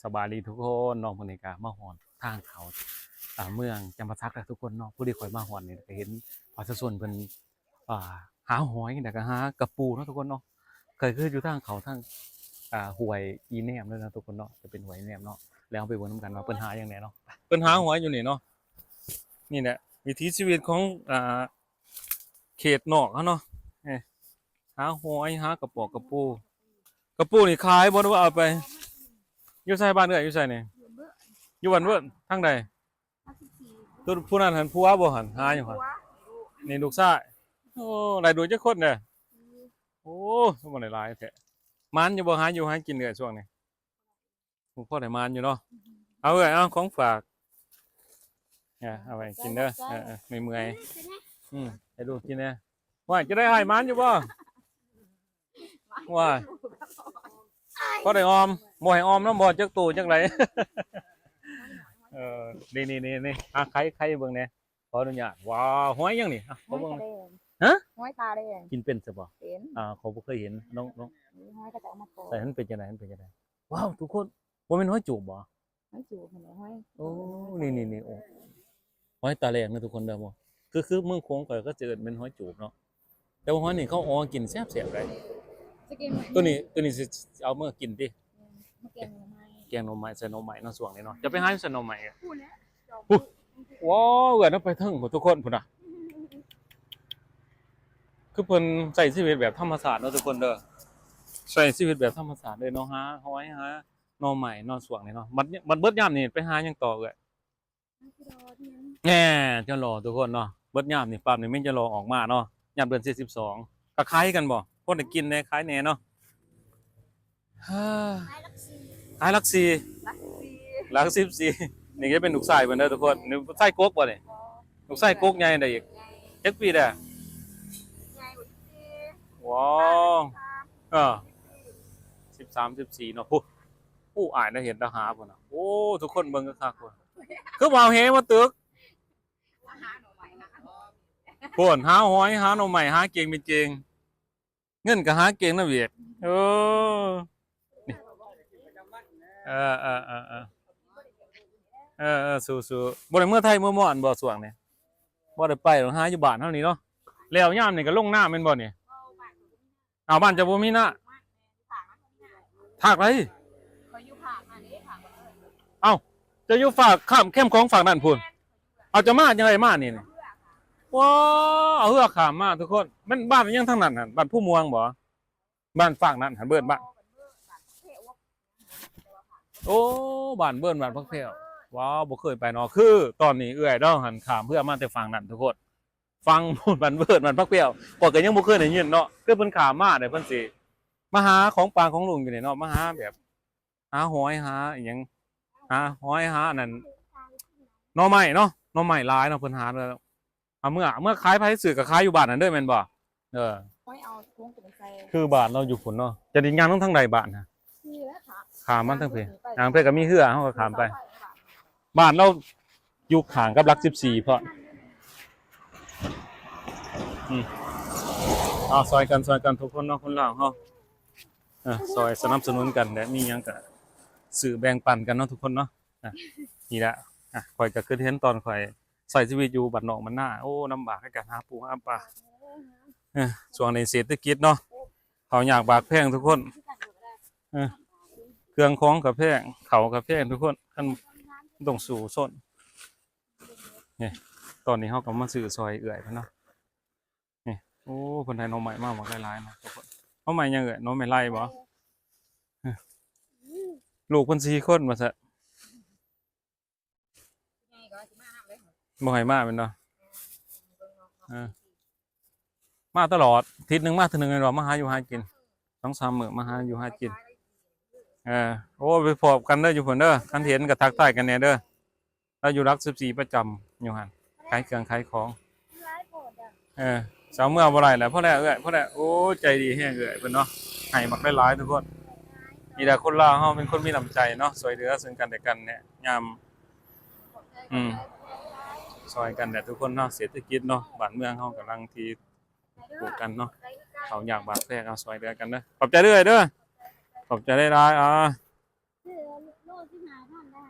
สบายดีทุกคนน้องคนนี้ก็มาหอนทางเขาเมืองจำปาสักแล้วทุกคนเนาะผู้ที่คอยมาหอนนี่ก็เห็นประชาชนเป็นหาหอยแต่ก็หากระปูเนาะทุกคนเนาะเคยคืออยู่ทางเขาทางห้วยอีแนมด้วยนะทุกคนเนาะจะเป็นห้วยอีแนมเนาะแล้วไปเบิ่งนำกันว่าเปิ้นหาอย่างไรเนาะเปิ้นหาหอยอยู่นี่เนาะนี่แหละวิถีชีวิตของเขตนอกเขาเนาะหาหอยหากระปอกกระปูกระปูนี่ขายบ่ได้ว่าเอาไปอยู่ใส่บ้านเอ้ยอยู่ใส่นี่อยู่วันเบิ่นทางใดตัวผู้นั้นหันผัวบ่หันหาอยู่หั่นนี่ลูกชายโอ้ได้ดูจักคนเด้อโอ้บ่ได้หลายแท้มันอยู่บ่หาอยู่หากินเด้อช่วงนี้ผมพอได้มันอยู่เนาะเอาเอ้ยเอาของฝากเอาไว้กินเด้อไม่เมื่อยให้ลูกกินเด้อว่าจะได้ให้มันอยู่บ่ว่าพอได้ออมบ่ให้ออมนำบ่จักตู้จักไรนี่ใครเบิ่งแน่ขออนุญาตว้าวหอยยังนี่ขอเบิ่งฮะหอยตาแดงกินเป็นซะบ่เป็นเขาบ่เคยเห็นน้องหอยก็จะเอามาปอกใส่มันเป็นจังได๋ว้าวทุกคนบ่แม่นหอยจูบบ่หอยจูบหอยโอ้นี่โอ้หอยตาแหลกนะทุกคนเด้อบ่คือเมืองโขงก็จะเอิ้นเป็นหอยจูบเนาะแต่ว่าหอยนี่เขาอ๋อกินแซ่บๆได้ตัวนี้สิเอามากินติแกงหน่อไม้ใส่หน่อไม้เนาะช่วงนี้เนาะจะไปหาใส่หน่อไม้ว้าวเอิ้นเอาไปถึงหมดทุกคนพุ่นน่ะคือเพิ่นใช้ชีวิตแบบธรรมชาติเนาะทุกคนเด้อใช้ชีวิตแบบธรรมชาติเลยเนาะหาหอยหาหน่อไม้เนาะช่วงนี้เนาะมันเบิดยามนี่ไปหาหยังต่อเอ้ยแหน่จะรอทุกคนเนาะเบิดยามนี่ปั๊บนี่แม่นจะรอออกมาเนาะยามเดือน42ก็คล้ายกันบ่คนได้กินแน่คล้ายแน่เนาะขายลักซี่ลัก14นี่ก็เป็นลูกชายเพิ่นเด้อทุกคนนี่ลูกชายกกบ่นี่ลูกชายกกใหญ่ได้อีกจักปีเด้อว้าว13 14เนาะผู้อ่านได้เห็นทหารพุ่นน่ะโอ้ทุกคนเบิ่งคักๆพุ่นคือบ่เอาแฮมาตึกพุ่นหาหอยหาหน่อไม้หาเก่งเป็นเก่งเงินก็หาเก่งนะเวียดนี่สู้ๆบ่ได้เมื่อไทยเมื่อม่อนบ่สวงนี่บ่ได้ไปหรอกหาอยู่บ้านเฮานี่เนาะแล้วยามนี่ก็ลงน้าแม่นบ่นี่เอาบ้านจะบ่มีน้าภาคไรเอ้าจะอยู่ฝากข้ามเข้มของฝั่งนั่นพุ่นเอาจะมาจังไดมานี่ว้าเอาเฮือข้ามมาทุกคนมันบ้านยังทางนั้นหั่นบ้านผู้ม่วงบ่บ้านฝั่งนั้นหั่นเบิ่นบ้านโอ้บ้านเบิ่นบ้านพักแพ้วว้าวบ่เคยไปเนาะคือตอนนี้เอื้อยเนาะหันข้ามเพื่อมาแต่ฝั่งนั้นทุกคนฟังพูดบ้านเบิ่นบ้านพักแพ้วก็ยังบ่เคยได้ยินเนาะคือเพิ่นข้ามมาได้เพิ่นสิมาหาของปลาของลุงอยู่นี่เนาะมาหาแบบหาหอยหาอีหยังหาหอยหานั่นหน่อไม้เนาะหน่อไม้หลายเนาะเพิ่นหาแล้วเมื่อขายไผซื้อก็ขายอยู่บ้านนั่นเด้อแม่นบ่หอยเอาทุ่งเป็นใส่คือบ้านเราอยู่พุ่นเนาะจะดินยางทางใดบ้านฮะนี่แหละค่ะข้ามมันทางเพทางเพก็มีเฮือเฮาก็ข้ามไปบ้านเราอยู่ข้างกับหลัก14เพราะซอยกันทุกคนเนาะคนลาวเฮาซอยสนับสนุนกันและมีหยังก็สื่อแบ่งปันกันเนาะทุกคนเนาะนี่แหละข่อยก็คือเห็นตอนข่อยใส่ชีวิตอยู่บ้านนอกมันหน้าโอ้ลำบากในการหาปูหาปลาช่วงนี้เศรษฐกิจเนาะเขาอยากบากแพงทุกคนเครื่องของกับแพงเขากับแพงทุกคนขั้นต้องสู่ส้นนี่ตอนนี้เฮาก็มาซื้อซอยเอื่อยเนาะนี่โอ้คนไทยน้องใหม่มากหลายๆเนาะทุกคนน้องใหม่ยังเอื่อยน้องใหม่ไล่บ่ลูกเพิ่น4คนว่าซะบ่ให้มาแม่นเนาะมาตลอดอาทิตย์นึงมาเทื่อนึงแม่นบ่มาหาอยู่หากิน 2-3 มื้อมาหาอยู่หากินโอ้ไปพบกันเด้ออยู่พุ่นเด้อคันเห็นก็ทักทายกันแน่เด้อเราอยู่รัก14ประจำอยู่หั่นขายเครื่องขายของสาวเมื่อบ่ได้แหละเพราะแล้เอ้ยเพราะแล้โอ้ใจดีแฮงเอ้ยเพิ่นเนาะให้มักหลายๆทุกคนนี่แหละคนลาวเฮาเป็นคนมีน้ำใจเนาะช่วยเหลือซึ่งกันและกันเนี่ยยามช่วยกันแหละทุกคนเนาะเศรษฐกิจเนาะบ้านเมืองเฮากำลังที่ปลูกกันเนาะเขาอยากบากแพรกเอาช่วยเหลือกันเด้อขอบใจเด้อขอบใจหลาย ที่หาท่านได้